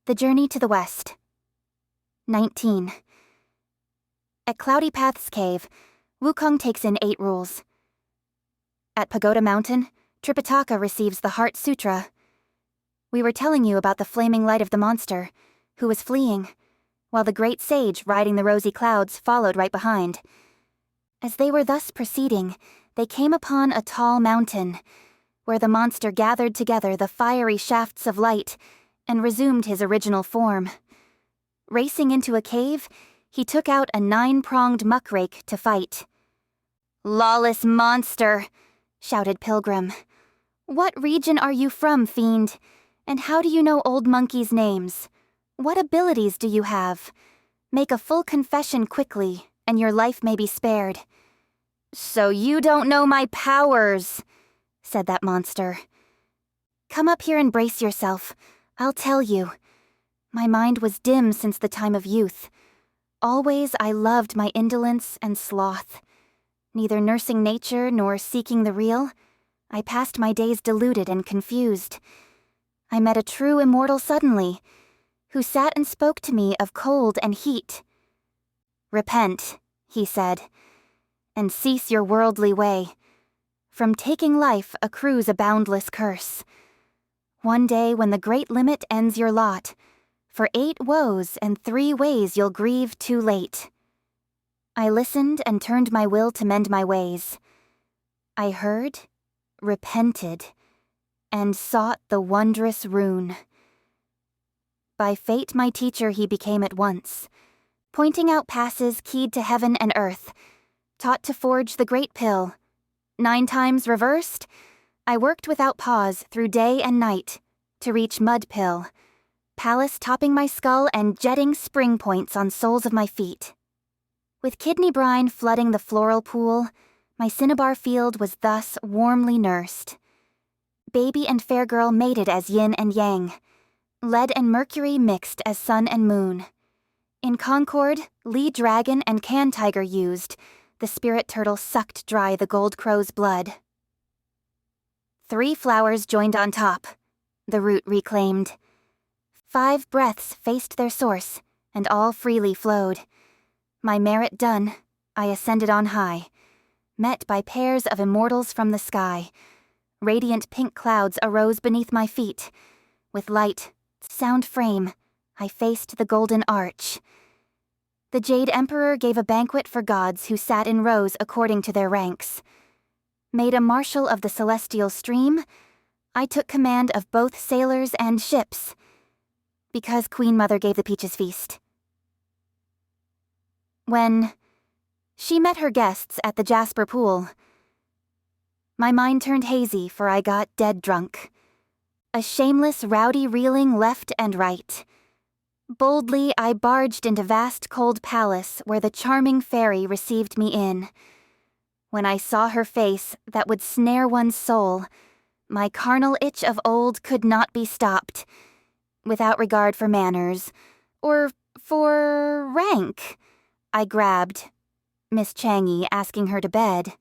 The Journey to the West. 19. At Cloudy Path's cave, Wukong takes in 8 rules. At Pagoda Mountain, Tripitaka receives the Heart Sutra. We were telling you about the flaming light of the monster, who was fleeing, while the great sage riding the rosy clouds followed right behind. As they were thus proceeding, they came upon a tall mountain, where the monster gathered together the fiery shafts of light and resumed his original form. Racing into a cave, he took out a 9-pronged muckrake to fight. "Lawless monster!" shouted Pilgrim. "What region are you from, fiend? And how do you know old monkeys' names? What abilities do you have? Make a full confession quickly, and your life may be spared." "So you don't know my powers," said that monster. "Come up here and brace yourself. I'll tell you. My mind was dim since the time of youth. Always I loved my indolence and sloth. Neither nursing nature nor seeking the real, I passed my days deluded and confused. I met a true immortal suddenly, who sat and spoke to me of cold and heat. 'Repent,' he said, 'and cease your worldly way. From taking life accrues a boundless curse. One day when the great limit ends your lot, for 8 woes and 3 ways you'll grieve too late.' I listened and turned my will to mend my ways. I heard, repented, and sought the wondrous rune. By fate my teacher he became at once, pointing out passes keyed to heaven and earth, taught to forge the great pill. 9 times reversed, I worked without pause through day and night to reach Mud Pill, palace topping my skull and jetting spring points on soles of my feet. With kidney brine flooding the floral pool, my cinnabar field was thus warmly nursed. Baby and fair girl mated as yin and yang, lead and mercury mixed as sun and moon. In concord, Lee dragon and can tiger used, the spirit turtle sucked dry the gold crow's blood. 3 flowers joined on top, the root reclaimed. 5 breaths faced their source, and all freely flowed. My merit done, I ascended on high, met by pairs of immortals from the sky. Radiant pink clouds arose beneath my feet. With light, sound frame, I faced the golden arch. The Jade Emperor gave a banquet for gods who sat in rows according to their ranks. Made a marshal of the celestial stream, I took command of both sailors and ships, because Queen Mother gave the Peaches Feast. When she met her guests at the Jasper Pool, my mind turned hazy, for I got dead drunk. A shameless rowdy reeling left and right. Boldly I barged into vast cold palace where the charming fairy received me in. When I saw her face that would snare one's soul, my carnal itch of old could not be stopped. Without regard for manners, or for rank, I grabbed Miss Changi, asking her to bed.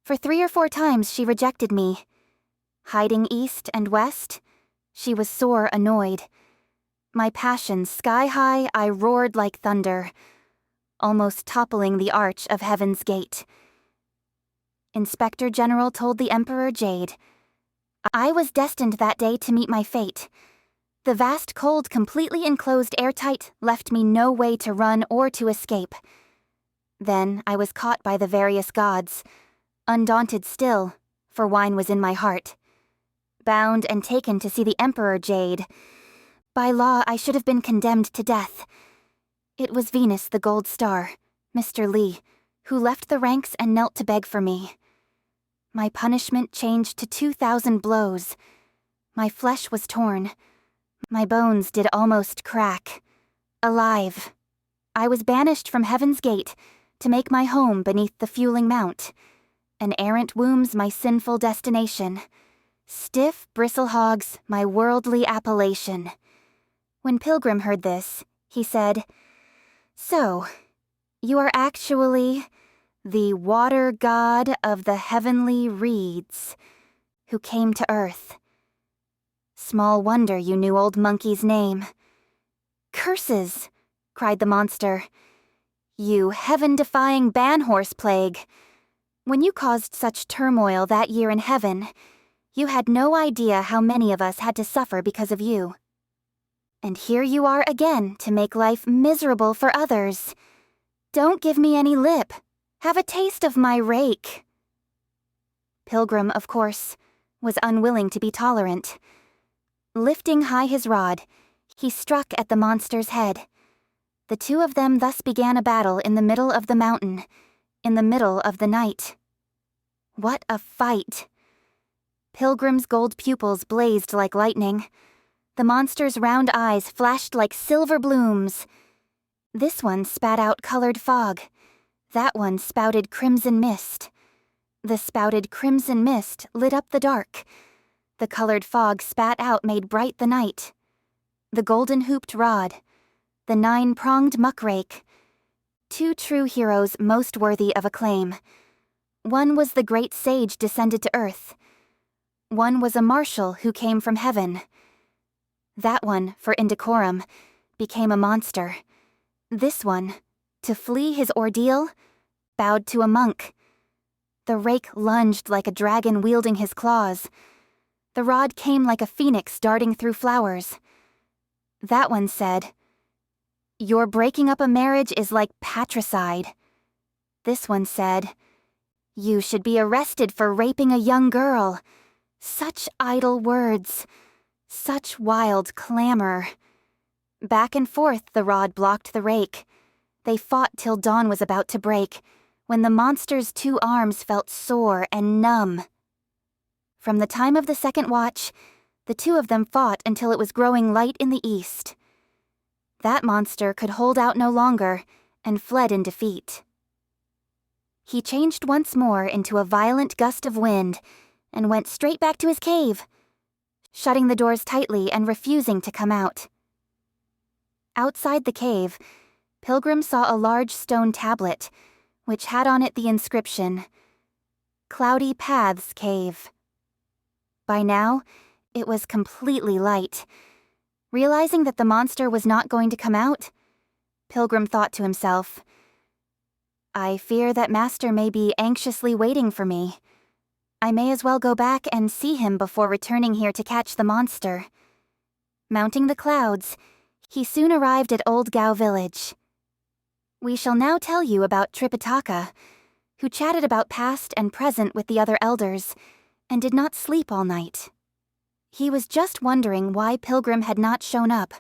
For 3 or 4 times she rejected me. Hiding east and west, she was sore annoyed. My passion sky high, I roared like thunder, almost toppling the arch of heaven's gate. Inspector General told the Emperor Jade, I was destined that day to meet my fate. The vast cold completely enclosed airtight left me no way to run or to escape. Then I was caught by the various gods, undaunted still, for wine was in my heart. Bound and taken to see the Emperor Jade. By law I should have been condemned to death. It was Venus the Gold Star, Mr. Lee, who left the ranks and knelt to beg for me. My punishment changed to 2,000 blows. My flesh was torn. My bones did almost crack. Alive. I was banished from Heaven's Gate to make my home beneath the fueling mount. An errant womb's my sinful destination. Stiff bristlehogs, my worldly appellation. When Pilgrim heard this, he said, So, you are actually the water god of the heavenly reeds, who came to Earth. Small wonder you knew old Monkey's name. Curses! Cried the monster. You heaven-defying ban-horse plague! When you caused such turmoil that year in heaven, you had no idea how many of us had to suffer because of you. And here you are again to make life miserable for others. Don't give me any lip. Have a taste of my rake. Pilgrim, of course, was unwilling to be tolerant. Lifting high his rod, he struck at the monster's head. The two of them thus began a battle in the middle of the mountain, in the middle of the night. What a fight! Pilgrim's gold pupils blazed like lightning. The monster's round eyes flashed like silver blooms. This one spat out colored fog. That one spouted crimson mist. The spouted crimson mist lit up the dark. The colored fog spat out made bright the night. The golden-hooped rod. The 9-pronged muckrake. Two true heroes most worthy of acclaim. One was the great sage descended to earth. One was a marshal who came from heaven. That one, for indecorum, became a monster. This one, to flee his ordeal, bowed to a monk. The rake lunged like a dragon wielding his claws. The rod came like a phoenix darting through flowers. That one said, "Your breaking up a marriage is like patricide." This one said, "You should be arrested for raping a young girl." Such idle words. Such wild clamor. Back and forth the rod blocked the rake. They fought till dawn was about to break, when the monster's 2 arms felt sore and numb. From the time of the second watch, the two of them fought until it was growing light in the east. That monster could hold out no longer and fled in defeat. He changed once more into a violent gust of wind and went straight back to his cave, shutting the doors tightly and refusing to come out. Outside the cave, Pilgrim saw a large stone tablet, which had on it the inscription, "Cloudy Paths Cave." By now, it was completely light. Realizing that the monster was not going to come out, Pilgrim thought to himself, "I fear that Master may be anxiously waiting for me. I may as well go back and see him before returning here to catch the monster." Mounting the clouds, he soon arrived at Old Gao Village. We shall now tell you about Tripitaka, who chatted about past and present with the other elders, and did not sleep all night. He was just wondering why Pilgrim had not shown up,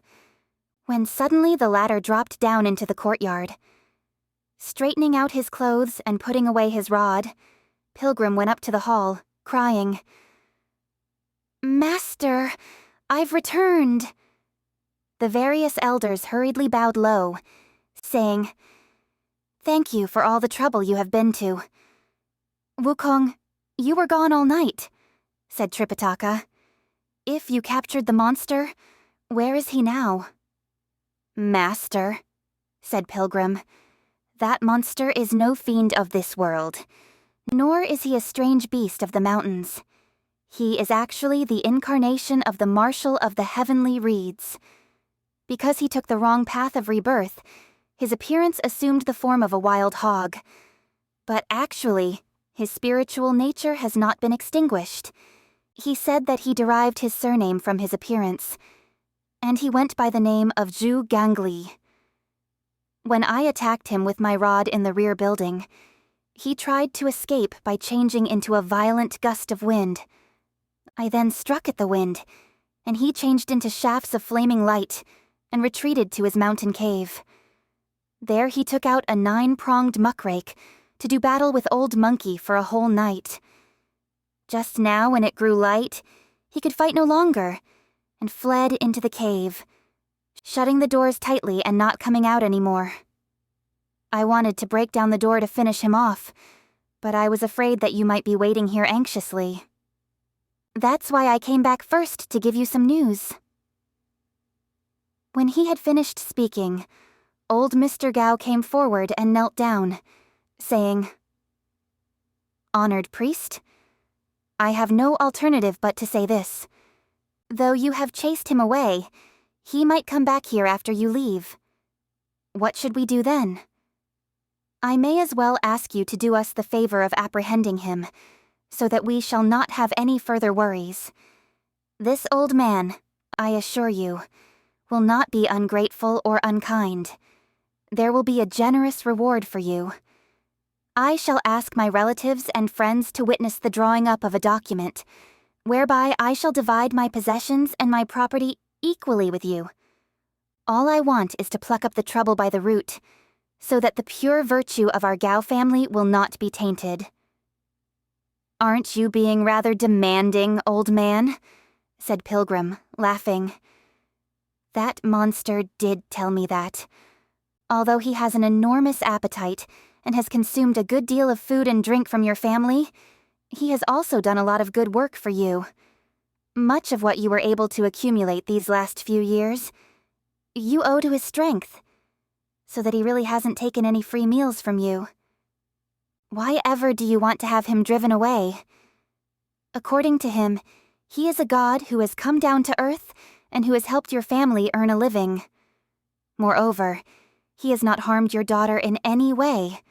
when suddenly the latter dropped down into the courtyard. Straightening out his clothes and putting away his rod, Pilgrim went up to the hall, crying, "Master, I've returned." The various elders hurriedly bowed low, saying, "Thank you for all the trouble you have been to." "Wukong, you were gone all night," said Tripitaka. "If you captured the monster, where is he now?" "Master," said Pilgrim, "that monster is no fiend of this world. Nor is he a strange beast of the mountains. He is actually the incarnation of the Marshal of the Heavenly Reeds. Because he took the wrong path of rebirth, his appearance assumed the form of a wild hog. But actually, his spiritual nature has not been extinguished. He said that he derived his surname from his appearance, and he went by the name of Zhu Gangli. When I attacked him with my rod in the rear building, he tried to escape by changing into a violent gust of wind. I then struck at the wind, and he changed into shafts of flaming light and retreated to his mountain cave. There he took out a 9-pronged muckrake to do battle with Old Monkey for a whole night. Just now, when it grew light, he could fight no longer, and fled into the cave, shutting the doors tightly and not coming out anymore. I wanted to break down the door to finish him off, but I was afraid that you might be waiting here anxiously. That's why I came back first to give you some news." When he had finished speaking, old Mr. Gao came forward and knelt down, saying, "Honored priest, I have no alternative but to say this. Though you have chased him away, He might come back here after you leave. What should we do then? I may as well ask you to do us the favor of apprehending him, so that we shall not have any further worries. This old man, I assure you, will not be ungrateful or unkind. There will be a generous reward for you. I shall ask my relatives and friends to witness the drawing up of a document, whereby I shall divide my possessions and my property equally with you. All I want is to pluck up the trouble by the root, so that the pure virtue of our Gao family will not be tainted. Aren't you being rather demanding, old man? Said Pilgrim, laughing. That monster did tell me that. Although he has an enormous appetite and has consumed a good deal of food and drink from your family, he has also done a lot of good work for you. Much of what you were able to accumulate these last few years, you owe to his strength, so that he really hasn't taken any free meals from you. Why ever do you want to have him driven away? According to him, he is a god who has come down to earth and who has helped your family earn a living. Moreover, he has not harmed your daughter in any way.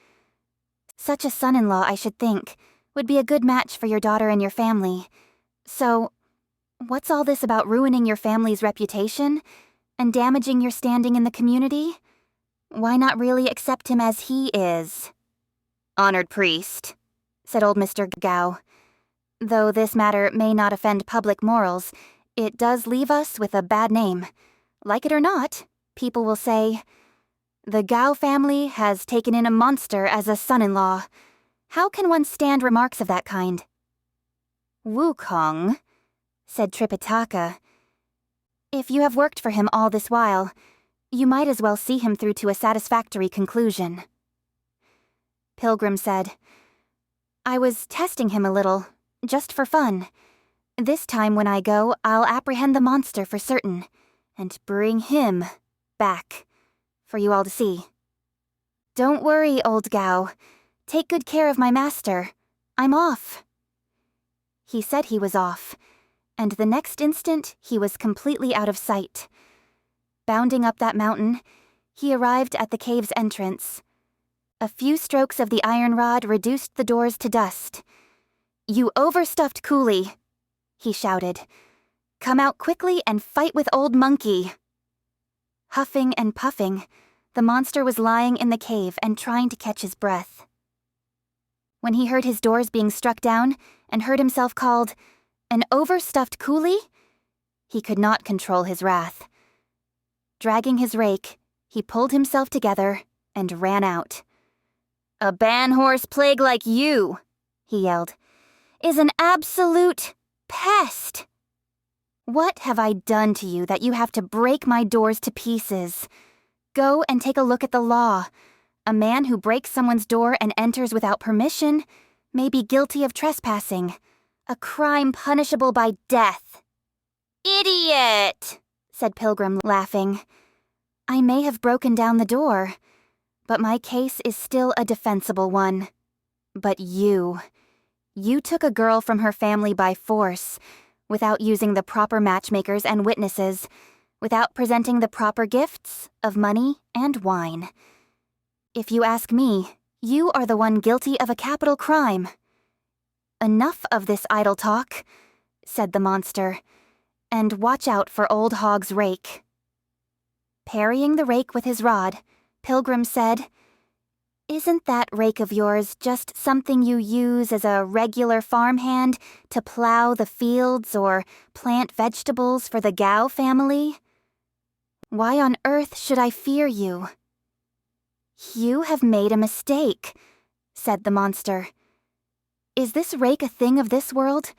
Such a son-in-law, I should think, would be a good match for your daughter and your family. So, what's all this about ruining your family's reputation and damaging your standing in the community? Why not really accept him as he is? Honored priest, said old Mr. Gao. Though this matter may not offend public morals, it does leave us with a bad name. Like it or not, people will say, the Gao family has taken in a monster as a son-in-law. How can one stand remarks of that kind? Wukong, said Tripitaka. If you have worked for him all this while, you might as well see him through to a satisfactory conclusion. Pilgrim said, I was testing him a little, just for fun. This time when I go, I'll apprehend the monster for certain, and bring him back, for you all to see. Don't worry, old Gao. Take good care of my master. I'm off. He said he was off, and the next instant he was completely out of sight. Bounding up that mountain, he arrived at the cave's entrance. A few strokes of the iron rod reduced the doors to dust. You overstuffed coolie, he shouted. Come out quickly and fight with old monkey. Huffing and puffing, the monster was lying in the cave and trying to catch his breath. When he heard his doors being struck down and heard himself called an overstuffed coolie, he could not control his wrath. Dragging his rake, he pulled himself together and ran out. A ban-horse plague like you, he yelled, is an absolute pest. What have I done to you that you have to break my doors to pieces? Go and take a look at the law. A man who breaks someone's door and enters without permission may be guilty of trespassing, a crime punishable by death. Idiot, said Pilgrim, laughing. I may have broken down the door, but my case is still a defensible one. But you took a girl from her family by force, without using the proper matchmakers and witnesses, without presenting the proper gifts of money and wine. If you ask me, you are the one guilty of a capital crime. Enough of this idle talk, said the monster, and watch out for old Hog's rake. Parrying the rake with his rod, Pilgrim said, Isn't that rake of yours just something you use as a regular farmhand to plow the fields or plant vegetables for the Gao family? Why on earth should I fear you? You have made a mistake, said the monster. Is this rake a thing of this world?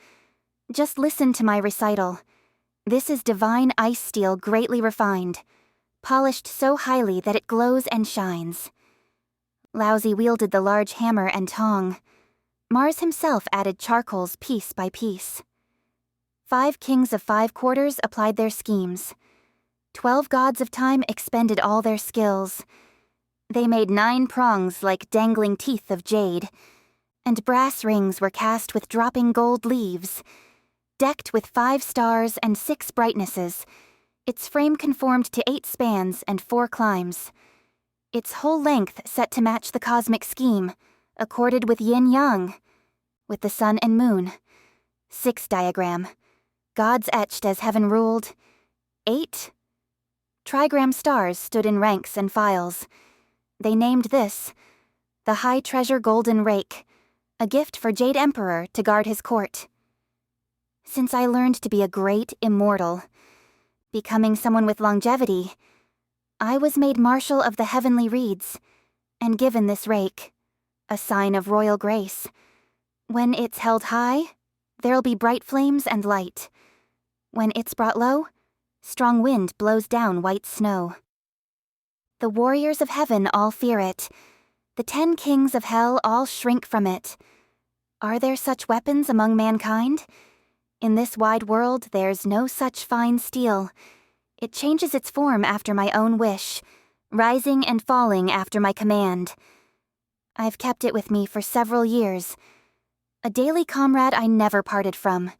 Just listen to my recital. This is divine ice steel greatly refined, polished so highly that it glows and shines. Lousy wielded the large hammer and tong. Mars himself added charcoals piece by piece. 5 kings of 5 quarters applied their schemes. 12 gods of time expended all their skills. They made 9 prongs like dangling teeth of jade, and brass rings were cast with dropping gold leaves. Decked with 5 stars and 6 brightnesses, Its frame conformed to 8 spans and 4 climbs. Its whole length set to match the cosmic scheme, accorded with yin-yang, with the sun and moon. 6 diagram. Gods etched as heaven ruled. 8. Trigram stars stood in ranks and files. They named this the High Treasure Golden Rake, a gift for Jade Emperor to guard his court. Since I learned to be a great immortal, becoming someone with longevity, I was made Marshal of the Heavenly Reeds, and given this rake, a sign of royal grace. When it's held high, there'll be bright flames and light. When it's brought low, strong wind blows down white snow. The warriors of heaven all fear it. The 10 kings of hell all shrink from it. Are there such weapons among mankind? In this wide world, there's no such fine steel. It changes its form after my own wish, rising and falling after my command. I've kept it with me for several years. A daily comrade I never parted from.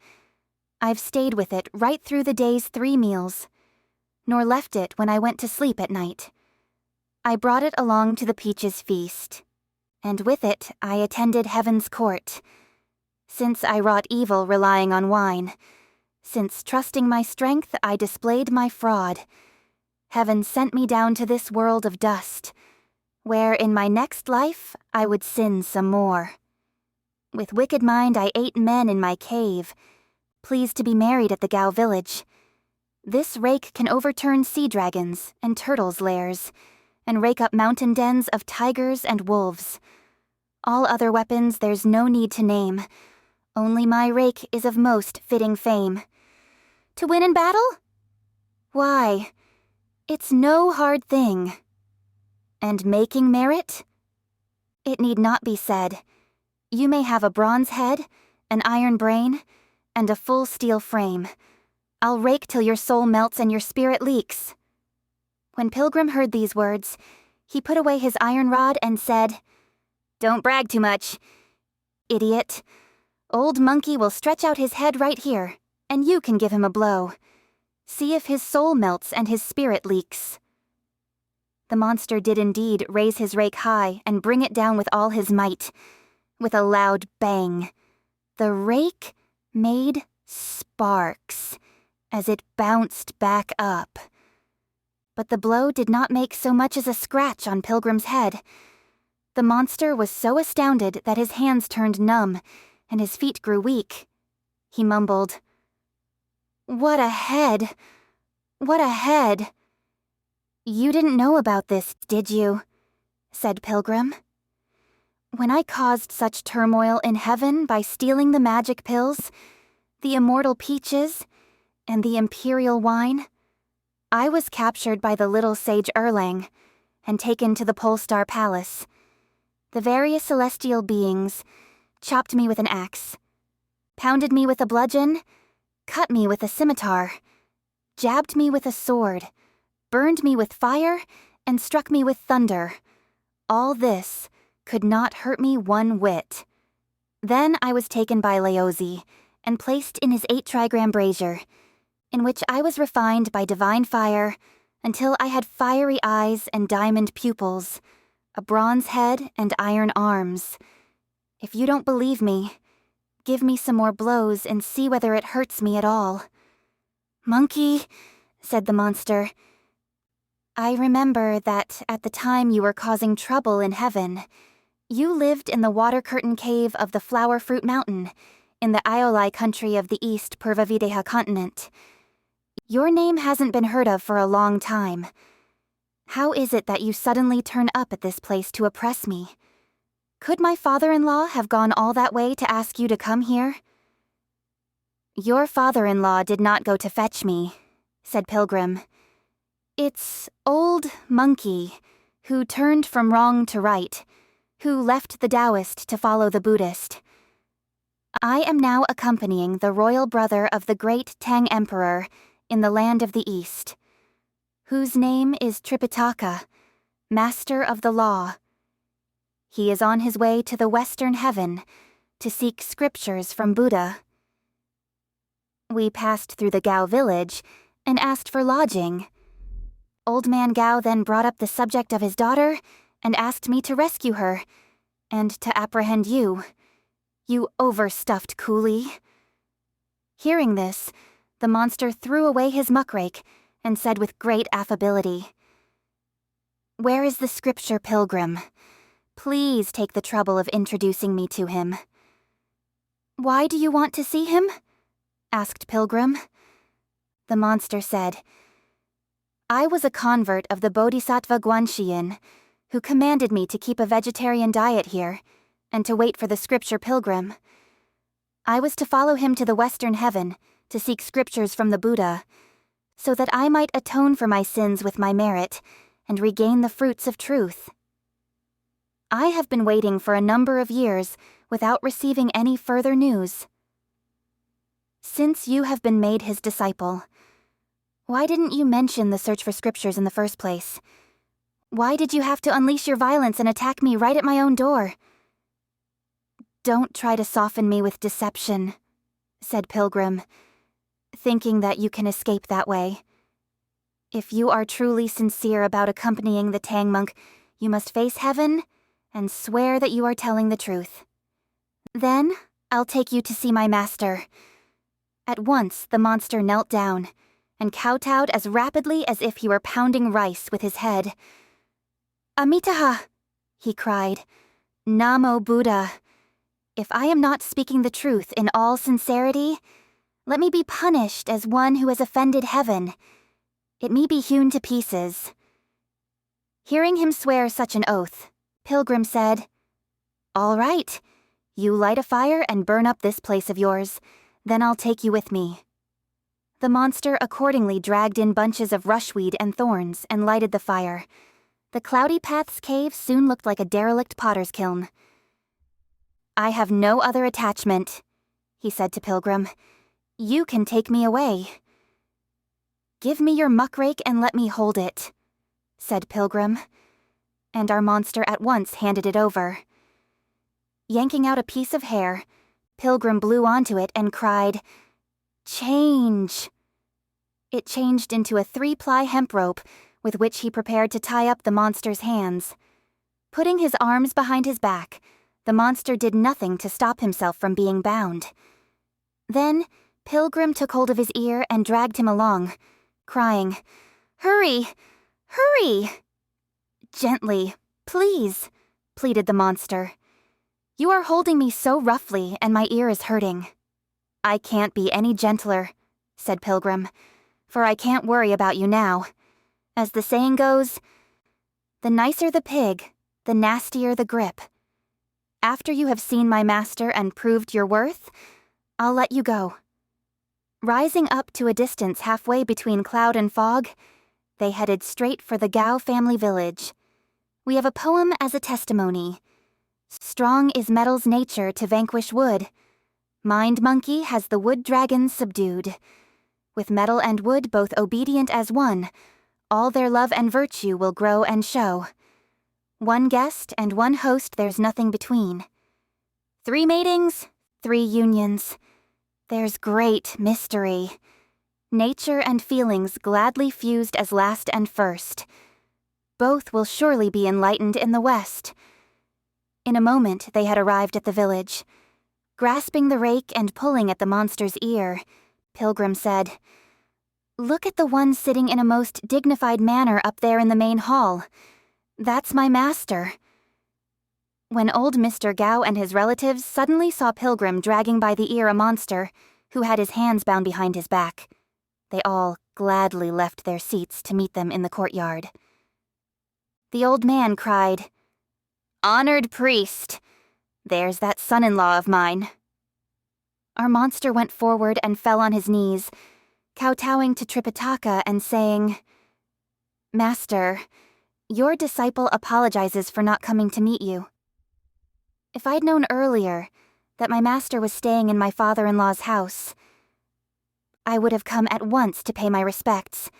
I've stayed with it right through the day's 3 meals, nor left it when I went to sleep at night. I brought it along to the Peaches Feast, and with it I attended heaven's court. Since I wrought evil relying on wine, since trusting my strength I displayed my fraud, heaven sent me down to this world of dust, where in my next life I would sin some more. With wicked mind I ate men in my cave, pleased to be married at the Gao village. This rake can overturn sea dragons and turtles' lairs, and rake up mountain dens of tigers and wolves. All other weapons there's no need to name. Only my rake is of most fitting fame. To win in battle? Why, it's no hard thing. And making merit? It need not be said. You may have a bronze head, an iron brain, and a full steel frame. I'll rake till your soul melts and your spirit leaks. When Pilgrim heard these words, he put away his iron rod and said, "Don't brag too much, idiot. Old Monkey will stretch out his head right here, and you can give him a blow. See if his soul melts and his spirit leaks." The monster did indeed raise his rake high and bring it down with all his might. With a loud bang, the rake made sparks as it bounced back up. But the blow did not make so much as a scratch on Pilgrim's head. The monster was so astounded that his hands turned numb and his feet grew weak. He mumbled, "What a head! What a head!" "You didn't know about this, did you?" said Pilgrim. "When I caused such turmoil in heaven by stealing the magic pills, the immortal peaches, and the imperial wine, I was captured by the little sage Erlang and taken to the Polestar Palace. The various celestial beings chopped me with an axe, pounded me with a bludgeon, cut me with a scimitar, jabbed me with a sword, burned me with fire, and struck me with thunder. All this could not hurt me one whit. Then I was taken by Laozi and placed in his 8-trigram brazier, in which I was refined by divine fire until I had fiery eyes and diamond pupils, a bronze head and iron arms. If you don't believe me, give me some more blows and see whether it hurts me at all." "Monkey," said the monster, "I remember that at the time you were causing trouble in heaven, you lived in the water curtain cave of the Flower Fruit Mountain in the Aeolai country of the East Purvavideha continent. Your name hasn't been heard of for a long time. How is it that you suddenly turn up at this place to oppress me? Could my father-in-law have gone all that way to ask you to come here?" "Your father-in-law did not go to fetch me," said Pilgrim. "It's old Monkey, who turned from wrong to right, who left the Taoist to follow the Buddhist. I am now accompanying the royal brother of the great Tang Emperor in the land of the East, whose name is Tripitaka, Master of the Law. He is on his way to the Western Heaven to seek scriptures from Buddha." We passed through the Gao village and asked for lodging. Old Man Gao then brought up the subject of his daughter and asked me to rescue her, and to apprehend you. You overstuffed coolie." Hearing this, the monster threw away his muckrake and said with great affability, "Where is the scripture pilgrim? Please take the trouble of introducing me to him." "Why do you want to see him?" asked Pilgrim. The monster said, "I was a convert of the Bodhisattva Guanxian, who commanded me to keep a vegetarian diet here, and to wait for the scripture pilgrim. I was to follow him to the Western Heaven, to seek scriptures from the Buddha, so that I might atone for my sins with my merit, and regain the fruits of truth. I have been waiting for a number of years without receiving any further news. Since you have been made his disciple, why didn't you mention the search for scriptures in the first place? Why did you have to unleash your violence and attack me right at my own door?" "Don't try to soften me with deception," said Pilgrim, "thinking that you can escape that way. If you are truly sincere about accompanying the Tang monk, you must face heaven and swear that you are telling the truth. Then, I'll take you to see my master." At once, the monster knelt down and kowtowed as rapidly as if he were pounding rice with his head. "Amitaha!" he cried. "Namo Buddha! If I am not speaking the truth in all sincerity, let me be punished as one who has offended heaven. It may be hewn to pieces." Hearing him swear such an oath, Pilgrim said, "All right, you light a fire and burn up this place of yours, then I'll take you with me." The monster accordingly dragged in bunches of rushweed and thorns and lighted the fire. The Cloudy Path's cave soon looked like a derelict potter's kiln. "I have no other attachment," he said to Pilgrim. "You can take me away." "Give me your muckrake and let me hold it," said Pilgrim, and our monster at once handed it over. Yanking out a piece of hair, Pilgrim blew onto it and cried, "Change!" It changed into a 3-ply hemp rope with which he prepared to tie up the monster's hands. Putting his arms behind his back, the monster did nothing to stop himself from being bound. Then, Pilgrim took hold of his ear and dragged him along, crying, "Hurry! Hurry!" "Gently, please," pleaded the monster. "You are holding me so roughly and my ear is hurting." "I can't be any gentler," said Pilgrim, "for I can't worry about you now. As the saying goes, the nicer the pig, the nastier the grip. After you have seen my master and proved your worth, I'll let you go." Rising up to a distance halfway between cloud and fog, they headed straight for the Gao family village. We have a poem as a testimony. "Strong is metal's nature to vanquish wood. Mind monkey has the wood dragons subdued. With metal and wood both obedient as one, all their love and virtue will grow and show. One guest and one host, there's nothing between. 3 matings, 3 unions. There's great mystery. Nature and feelings gladly fused as last and first. Both will surely be enlightened in the West." In a moment they had arrived at the village. Grasping the rake and pulling at the monster's ear, Pilgrim said, "Look at the one sitting in a most dignified manner up there in the main hall. That's my master." When old Mr. Gao and his relatives suddenly saw Pilgrim dragging by the ear a monster who had his hands bound behind his back, they all gladly left their seats to meet them in the courtyard. The old man cried, "Honored priest! There's that son-in-law of mine." Our monster went forward and fell on his knees, kowtowing to Tripitaka and saying, "Master, your disciple apologizes for not coming to meet you. If I'd known earlier that my master was staying in my father-in-law's house, I would have come at once to pay my respects,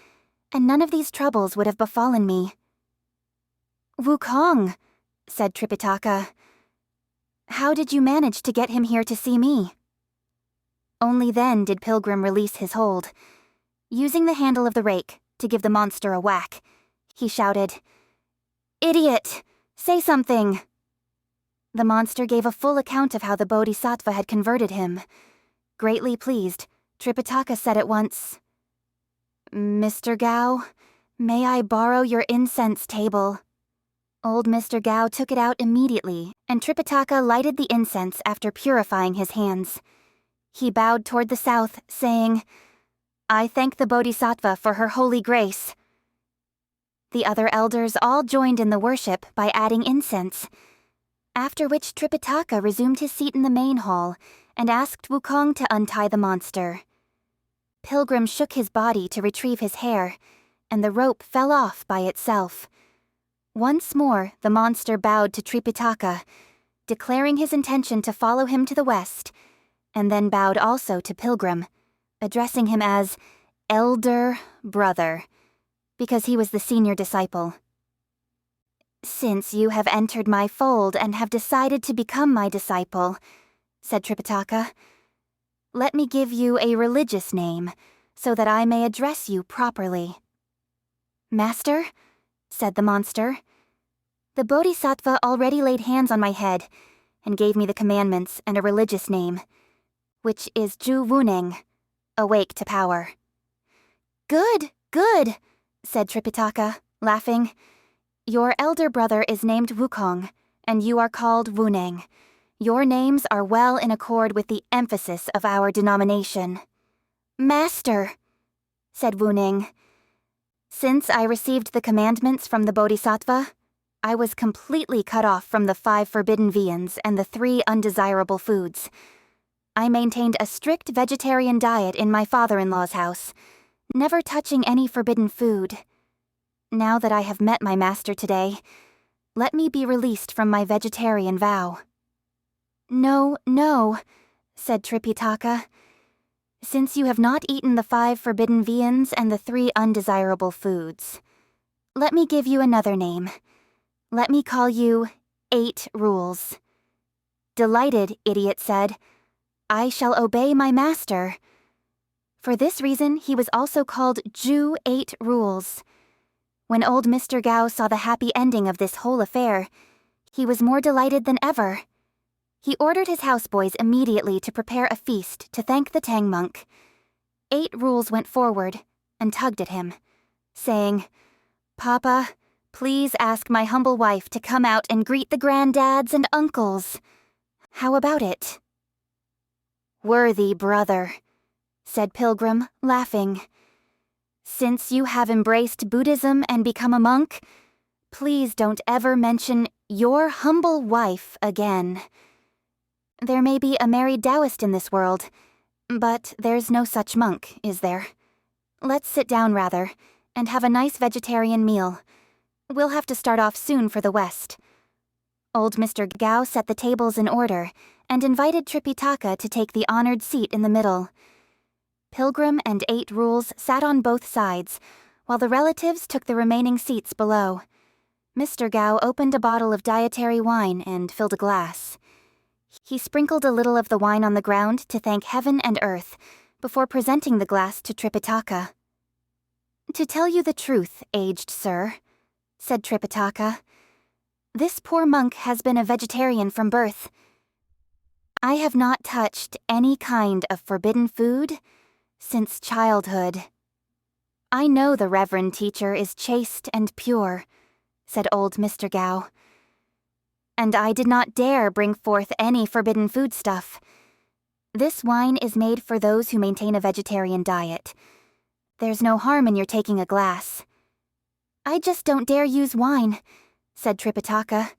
and none of these troubles would have befallen me." "Wukong," said Tripitaka, "how did you manage to get him here to see me?" Only then did Pilgrim release his hold. Using the handle of the rake to give the monster a whack, he shouted, "Idiot! Say something!" The monster gave a full account of how the Bodhisattva had converted him. Greatly pleased, Tripitaka said at once, "Mr. Gao, may I borrow your incense table?" Old Mr. Gao took it out immediately, and Tripitaka lighted the incense after purifying his hands. He bowed toward the south, saying, "I thank the Bodhisattva for her holy grace." The other elders all joined in the worship by adding incense, after which Tripitaka resumed his seat in the main hall and asked Wukong to untie the monster. Pilgrim shook his body to retrieve his hair, and the rope fell off by itself. Once more, the monster bowed to Tripitaka, declaring his intention to follow him to the west, and then bowed also to Pilgrim, addressing him as Elder Brother, because he was the senior disciple. "Since you have entered my fold and have decided to become my disciple," said Tripitaka, "let me give you a religious name, so that I may address you properly." "Master?" said the monster. "The Bodhisattva already laid hands on my head and gave me the commandments and a religious name, which is Ju Wuneng, awake to power." "Good, good," said Tripitaka, laughing. "Your elder brother is named Wukong, and you are called Wuneng. Your names are well in accord with the emphasis of our denomination." "Master," said Wuneng, "since I received the commandments from the Bodhisattva, I was completely cut off from the 5 forbidden viands and the 3 undesirable foods. I maintained a strict vegetarian diet in my father-in-law's house, never touching any forbidden food. Now that I have met my master today, let me be released from my vegetarian vow." "No, no," said Tripitaka. "Since you have not eaten the 5 forbidden viands and the 3 undesirable foods, let me give you another name. Let me call you 8 Rules." Delighted, Idiot said, "I shall obey my master." For this reason, he was also called Ju 8 Rules. When old Mr. Gao saw the happy ending of this whole affair, he was more delighted than ever. He ordered his houseboys immediately to prepare a feast to thank the Tang monk. 8 Rules went forward and tugged at him, saying, "Papa, please ask my humble wife to come out and greet the granddads and uncles. How about it?" "Worthy brother," said Pilgrim, laughing. "Since you have embraced Buddhism and become a monk, please don't ever mention your humble wife again. There may be a married Taoist in this world, but there's no such monk, is there? Let's sit down rather, and have a nice vegetarian meal. We'll have to start off soon for the west." Old Mr. Gao set the tables in order and invited Tripitaka to take the honored seat in the middle. Pilgrim and 8 Rules sat on both sides, while the relatives took the remaining seats below. Mr. Gao opened a bottle of dietary wine and filled a glass. He sprinkled a little of the wine on the ground to thank heaven and earth, before presenting the glass to Tripitaka. "To tell you the truth, aged sir," said Tripitaka, "this poor monk has been a vegetarian from birth. I have not touched any kind of forbidden food since childhood." "I know the reverend teacher is chaste and pure," said old Mr. Gao. "And I did not dare bring forth any forbidden foodstuff. This wine is made for those who maintain a vegetarian diet. There's no harm in your taking a glass." "I just don't dare use wine," said Tripitaka.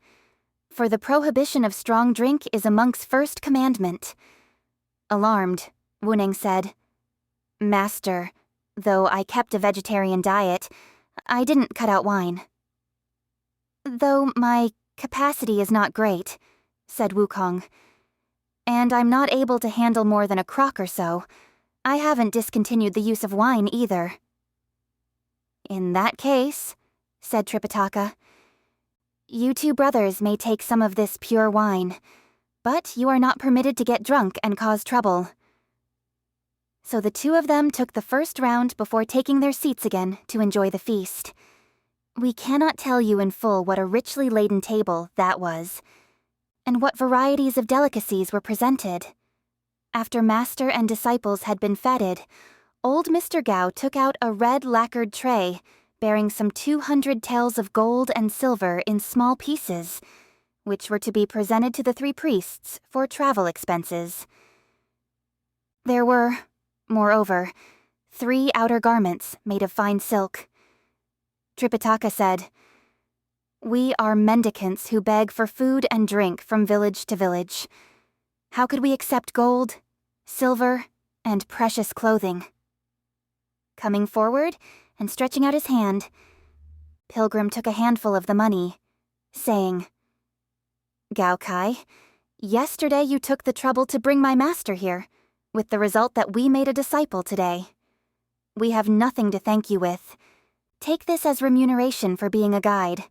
"For the prohibition of strong drink is a monk's first commandment." Alarmed, Wuneng said, "Master, though I kept a vegetarian diet, I didn't cut out wine." "Though my capacity is not great," said Wukong, "and I'm not able to handle more than a crock or so, I haven't discontinued the use of wine either." "In that case," said Tripitaka, "you 2 brothers may take some of this pure wine, but you are not permitted to get drunk and cause trouble." So the two of them took the first round before taking their seats again to enjoy the feast. We cannot tell you in full what a richly laden table that was, and what varieties of delicacies were presented. After master and disciples had been feted, old Mr. Gao took out a red lacquered tray bearing some 200 taels of gold and silver in small pieces, which were to be presented to the three priests for travel expenses. There were, moreover, 3 outer garments made of fine silk. Tripitaka said, "We are mendicants who beg for food and drink from village to village. How could we accept gold, silver, and precious clothing?" Coming forward and stretching out his hand, Pilgrim took a handful of the money, saying, "Gao Kai, yesterday you took the trouble to bring my master here, with the result that we made a disciple today. We have nothing to thank you with. Take this as remuneration for being a guide.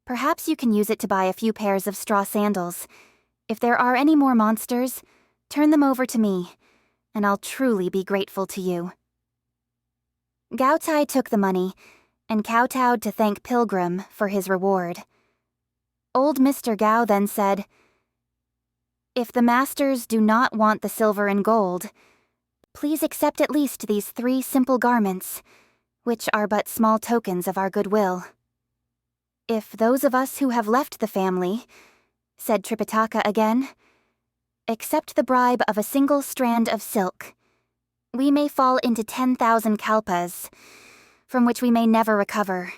Perhaps you can use it to buy a few pairs of straw sandals. If there are any more monsters, turn them over to me, and I'll truly be grateful to you." Gao Tai took the money and kowtowed to thank Pilgrim for his reward. Old Mr. Gao then said, "If the masters do not want the silver and gold, please accept at least these 3 simple garments, which are but small tokens of our goodwill. If those of us who have left the family," said Tripitaka again, "accept the bribe of a single strand of silk, we may fall into 10,000 kalpas, from which we may never recover.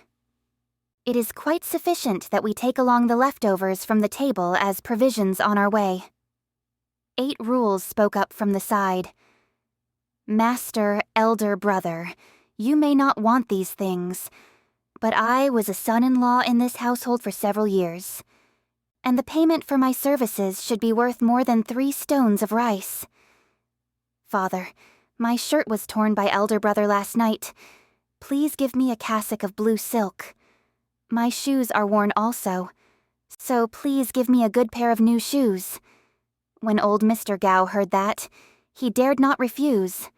It is quite sufficient that we take along the leftovers from the table as provisions on our way." 8 rules spoke up from the side. "Master, elder brother, you may not want these things, but I was a son-in-law in this household for several years, and the payment for my services should be worth more than 3 stones of rice. Father, my shirt was torn by elder brother last night. Please give me a cassock of blue silk. My shoes are worn also, so please give me a good pair of new shoes." When old Mr. Gao heard that, he dared not refuse.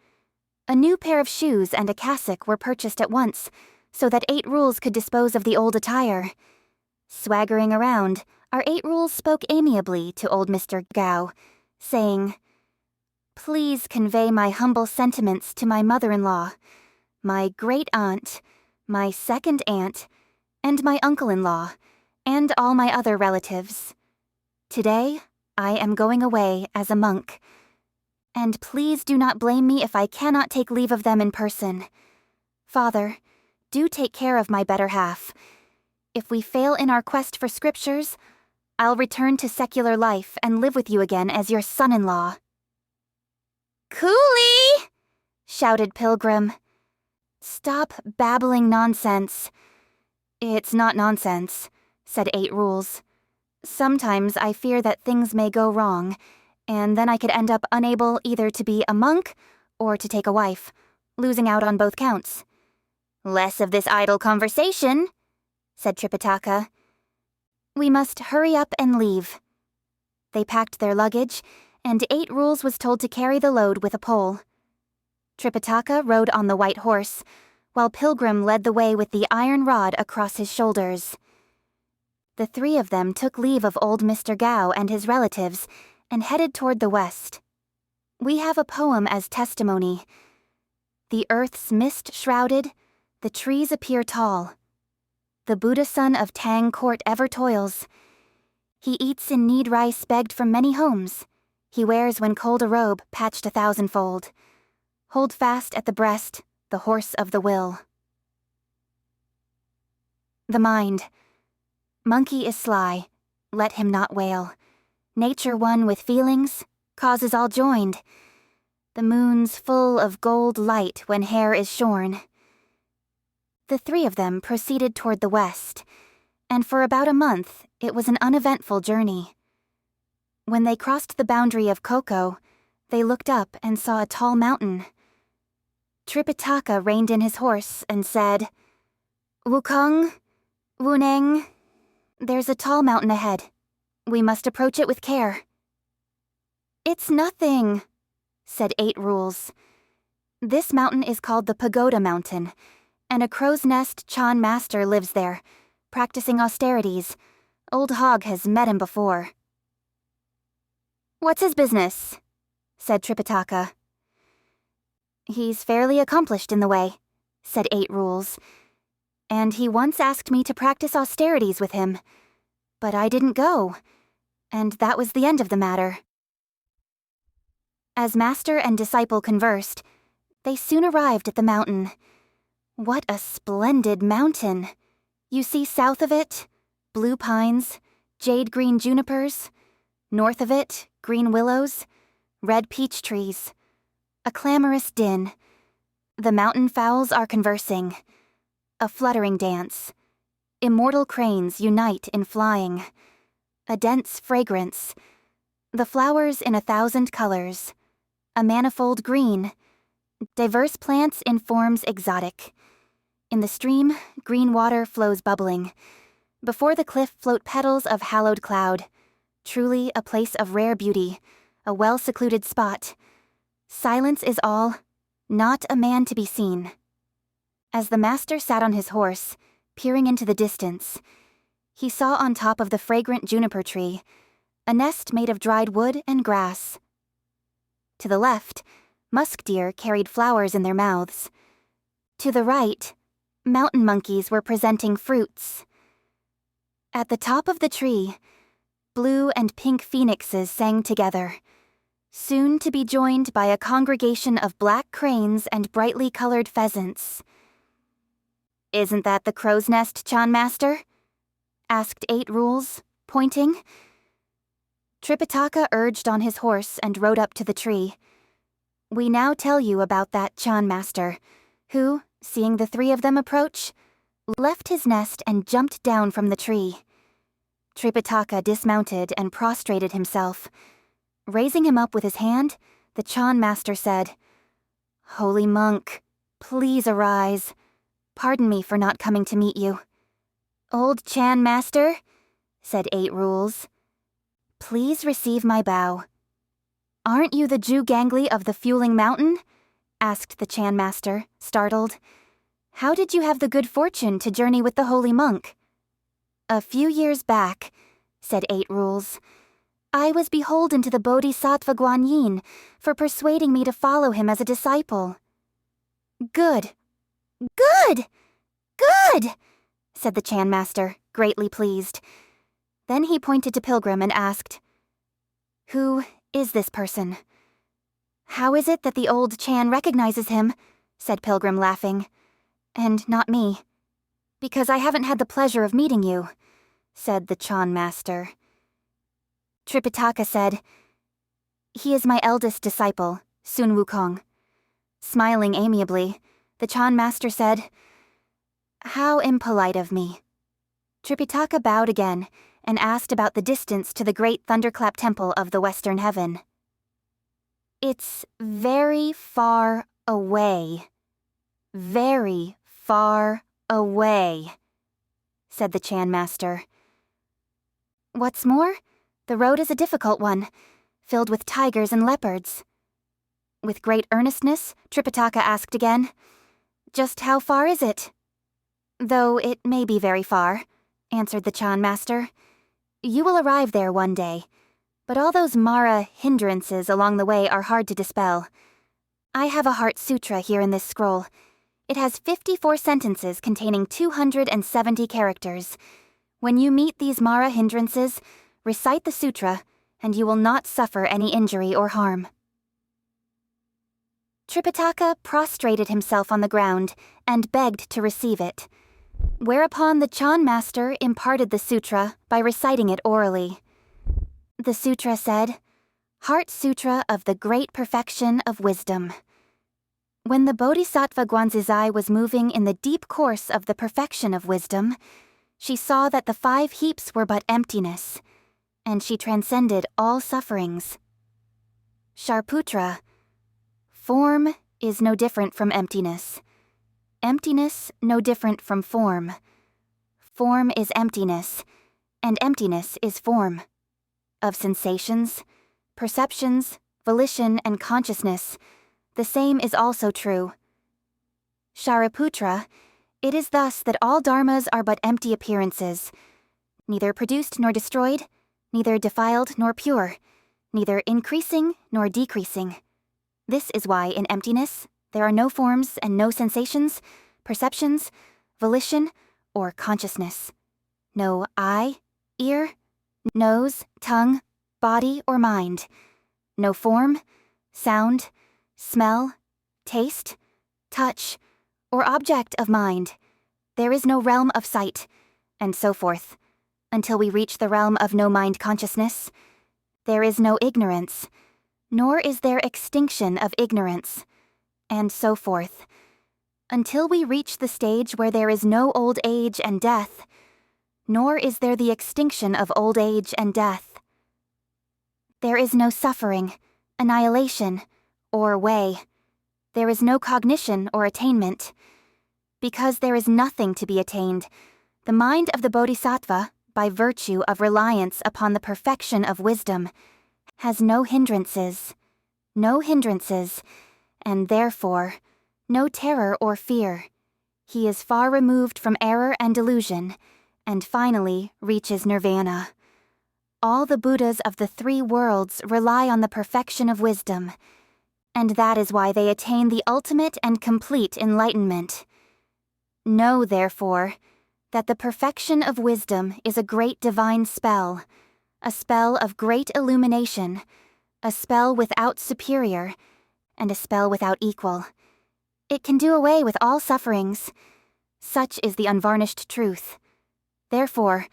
A new pair of shoes and a cassock were purchased at once, so that 8 rules could dispose of the old attire. Swaggering around, our 8 rules spoke amiably to old Mr. Gao, saying, "Please convey my humble sentiments to my mother-in-law, my great-aunt, my second aunt, and my uncle-in-law, and all my other relatives. Today, I am going away as a monk, and please do not blame me if I cannot take leave of them in person. Father, do take care of my better half. If we fail in our quest for scriptures, I'll return to secular life and live with you again as your son-in-law." "Coolie!" shouted Pilgrim. "Stop babbling nonsense." "It's not nonsense," said 8 rules. "Sometimes I fear that things may go wrong, and then I could end up unable either to be a monk or to take a wife, losing out on both counts." "Less of this idle conversation," said Tripitaka. "We must hurry up and leave." They packed their luggage, and 8 rules was told to carry the load with a pole. Tripitaka rode on the white horse, while Pilgrim led the way with the iron rod across his shoulders. The 3 of them took leave of old Mr. Gao and his relatives and headed toward the west. We have a poem as testimony. "The earth's mist-shrouded, the trees appear tall. The Buddha son of Tang Court ever toils. He eats in knead rice begged from many homes. He wears when cold a robe patched 1,000-fold. Hold fast at the breast, the horse of the will." The mind. Monkey is sly, let him not wail. Nature one with feelings, causes all joined. The moon's full of gold light when hair is shorn. The 3 of them proceeded toward the west, and for about a month it was an uneventful journey. When they crossed the boundary of Koko, they looked up and saw a tall mountain. Tripitaka reined in his horse and said, "Wukong, Wuneng, there's a tall mountain ahead. We must approach it with care." "It's nothing," said 8 rules. This mountain is called the Pagoda Mountain, and a crow's nest Chan master lives there, practicing austerities. Old Hog has met him before. What's his business? Said Tripitaka. He's fairly accomplished in the way, said 8 Rules. And he once asked me to practice austerities with him. But I didn't go, and that was the end of the matter. As master and disciple conversed, they soon arrived at the mountain. What a splendid mountain! You see south of it, blue pines, jade-green junipers. North of it, green willows, red peach trees. A clamorous din. The mountain fowls are conversing. A fluttering dance. Immortal cranes unite in flying. A dense fragrance. The flowers in 1,000 colors. A manifold green. Diverse plants in forms exotic. In the stream, green water flows bubbling. Before the cliff float petals of hallowed cloud. Truly a place of rare beauty, a well-secluded spot. Silence is all, not a man to be seen. As the master sat on his horse, peering into the distance, he saw on top of the fragrant juniper tree a nest made of dried wood and grass. To the left, musk deer carried flowers in their mouths. To the right, mountain monkeys were presenting fruits. At the top of the tree, blue and pink phoenixes sang together, soon to be joined by a congregation of black cranes and brightly colored pheasants. Isn't that the crow's nest, Chan Master? Asked 8 Rules, pointing. Tripitaka urged on his horse and rode up to the tree. We now tell you about that Chan Master, who, seeing the 3 of them approach, left his nest and jumped down from the tree. Tripitaka dismounted and prostrated himself. Raising him up with his hand, the Chan master said, Holy monk, please arise. Pardon me for not coming to meet you. Old Chan master, said 8 Rules, please receive my bow. Aren't you the Jew Gangly of the Fueling Mountain? Asked the Chan master, startled. How did you have the good fortune to journey with the holy monk? A few years back, said 8 Rules, I was beholden to the Bodhisattva Guanyin for persuading me to follow him as a disciple. Good, good, good, said the Chan master, greatly pleased. Then he pointed to Pilgrim and asked, Who is this person? How is it that the old Chan recognizes him? Said Pilgrim, laughing. And not me. Because I haven't had the pleasure of meeting you, said the Chan master. Tripitaka said, He is my eldest disciple, Sun Wukong. Smiling amiably, the Chan master said, How impolite of me. Tripitaka bowed again and asked about the distance to the great thunderclap temple of the Western Heaven. It's very far away. Very far away, said the Chan master. What's more, the road is a difficult one, filled with tigers and leopards. With great earnestness, Tripitaka asked again, Just how far is it? Though it may be very far, answered the Chan master. You will arrive there one day, but all those Mara hindrances along the way are hard to dispel. I have a Heart Sutra here in this scroll. It has 54 sentences containing 270 characters. When you meet these Mara hindrances, recite the sutra, and you will not suffer any injury or harm. Tripitaka prostrated himself on the ground and begged to receive it, whereupon the Chan master imparted the sutra by reciting it orally. The sutra said, Heart Sutra of the Great Perfection of Wisdom. When the Bodhisattva Guanzizai was moving in the deep course of the perfection of wisdom, she saw that the 5 heaps were but emptiness, and she transcended all sufferings. Sharputra, form is no different from emptiness. Emptiness no different from form. Form is emptiness, and emptiness is form. Of sensations, perceptions, volition, and consciousness, the same is also true. Shariputra, it is thus that all dharmas are but empty appearances, neither produced nor destroyed, neither defiled nor pure, neither increasing nor decreasing. This is why in emptiness there are no forms and no sensations, perceptions, volition, or consciousness. No eye, ear, nose, tongue, body, or mind. No form, sound, smell, taste, touch, or object of mind. There is no realm of sight, and so forth. Until we reach the realm of no mind consciousness, there is no ignorance, nor is there extinction of ignorance, and so forth. Until we reach the stage where there is no old age and death, nor is there the extinction of old age and death. There is no suffering, annihilation, or way. There is no cognition or attainment. Because there is nothing to be attained, the mind of the Bodhisattva, by virtue of reliance upon the perfection of wisdom, has no hindrances, and therefore, no terror or fear. He is far removed from error and delusion, and finally reaches nirvana. All the Buddhas of the three worlds rely on the perfection of wisdom, and that is why they attain the ultimate and complete enlightenment. Know, therefore, that the perfection of wisdom is a great divine spell, a spell of great illumination, a spell without superior, and a spell without equal. It can do away with all sufferings. Such is the unvarnished truth. Therefore,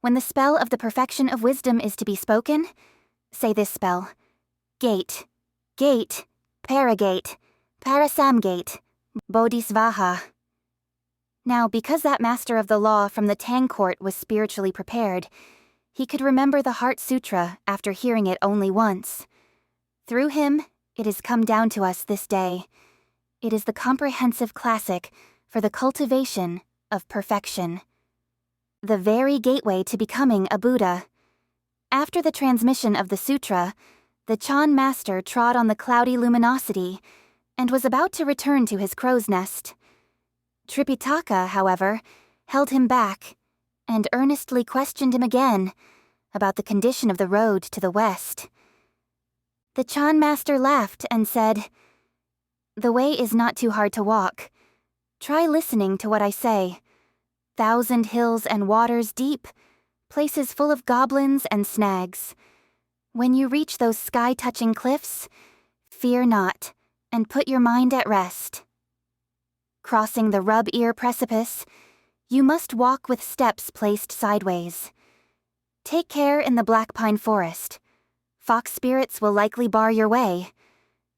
when the spell of the perfection of wisdom is to be spoken, say this spell: Gate, Gate, Paragate, Parasamgate, Bodhisvaha. Now, because that master of the law from the Tang court was spiritually prepared, he could remember the Heart Sutra after hearing it only once. Through him, it has come down to us this day. It is the comprehensive classic for the cultivation of perfection. The very gateway to becoming a Buddha. After the transmission of the sutra, the Chan master trod on the cloudy luminosity and was about to return to his crow's nest. Tripitaka, however, held him back and earnestly questioned him again about the condition of the road to the west. The Chan master laughed and said, "The way is not too hard to walk. Try listening to what I say. 1,000 hills and waters deep, places full of goblins and snags. When you reach those sky-touching cliffs, fear not, and put your mind at rest. Crossing the rub-ear precipice, you must walk with steps placed sideways. Take care in the black pine forest. Fox spirits will likely bar your way.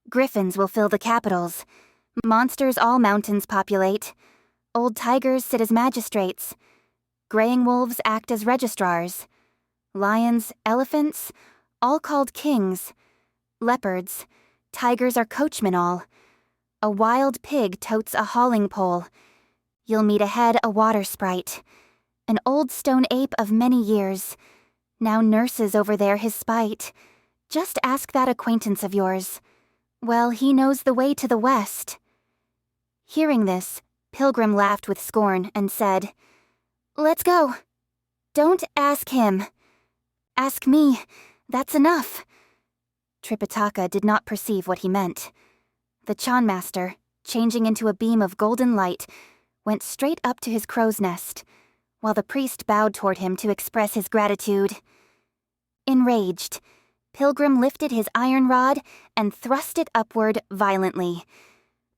Griffins will fill the capitals. Monsters all mountains populate. Old tigers sit as magistrates. Graying wolves act as registrars. Lions, elephants, all called kings. Leopards, tigers are coachmen all. A wild pig totes a hauling pole. You'll meet ahead a water sprite. An old stone ape of many years. Now nurses over there his spite. Just ask that acquaintance of yours. Well, he knows the way to the west." Hearing this, Pilgrim laughed with scorn and said, "Let's go. Don't ask him. Ask me. That's enough." Tripitaka did not perceive what he meant. The Chan master, changing into a beam of golden light, went straight up to his crow's nest, while the priest bowed toward him to express his gratitude. Enraged, Pilgrim lifted his iron rod and thrust it upward violently.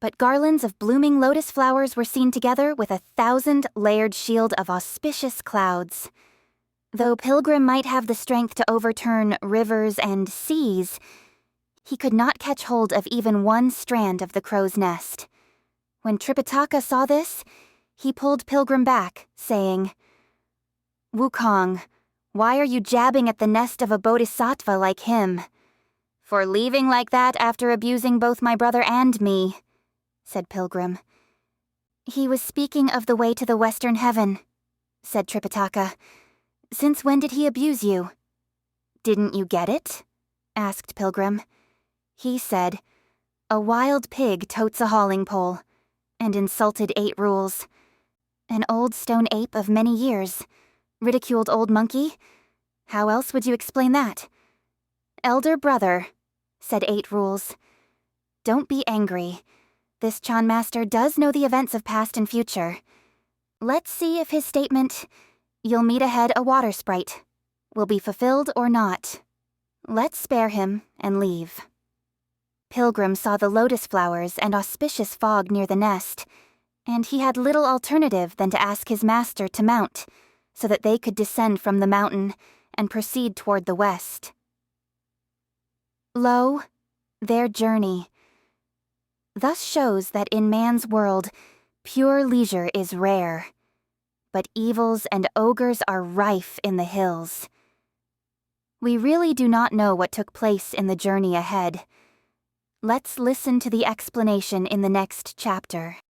But garlands of blooming lotus flowers were seen together with 1,000-layered shield of auspicious clouds. Though Pilgrim might have the strength to overturn rivers and seas, he could not catch hold of even one strand of the crow's nest. When Tripitaka saw this, he pulled Pilgrim back, saying, "Wukong, why are you jabbing at the nest of a bodhisattva like him?" "For leaving like that after abusing both my brother and me," said Pilgrim. "He was speaking of the way to the western heaven," said Tripitaka. "Since when did he abuse you?" "Didn't you get it?" asked Pilgrim. He said, A wild pig totes a hauling pole, and insulted 8 rules. An old stone ape of many years. Ridiculed old monkey? How else would you explain that? Elder brother, said 8 rules. Don't be angry. This Chan Master does know the events of past and future. Let's see if his statement, "You'll meet ahead a water sprite," will be fulfilled or not. Let's spare him and leave. Pilgrim saw the lotus flowers and auspicious fog near the nest, and he had little alternative than to ask his master to mount, so that they could descend from the mountain and proceed toward the west. Lo, their journey. Thus shows that in man's world, pure leisure is rare, but evils and ogres are rife in the hills. We really do not know what took place in the journey ahead. Let's listen to the explanation in the next chapter.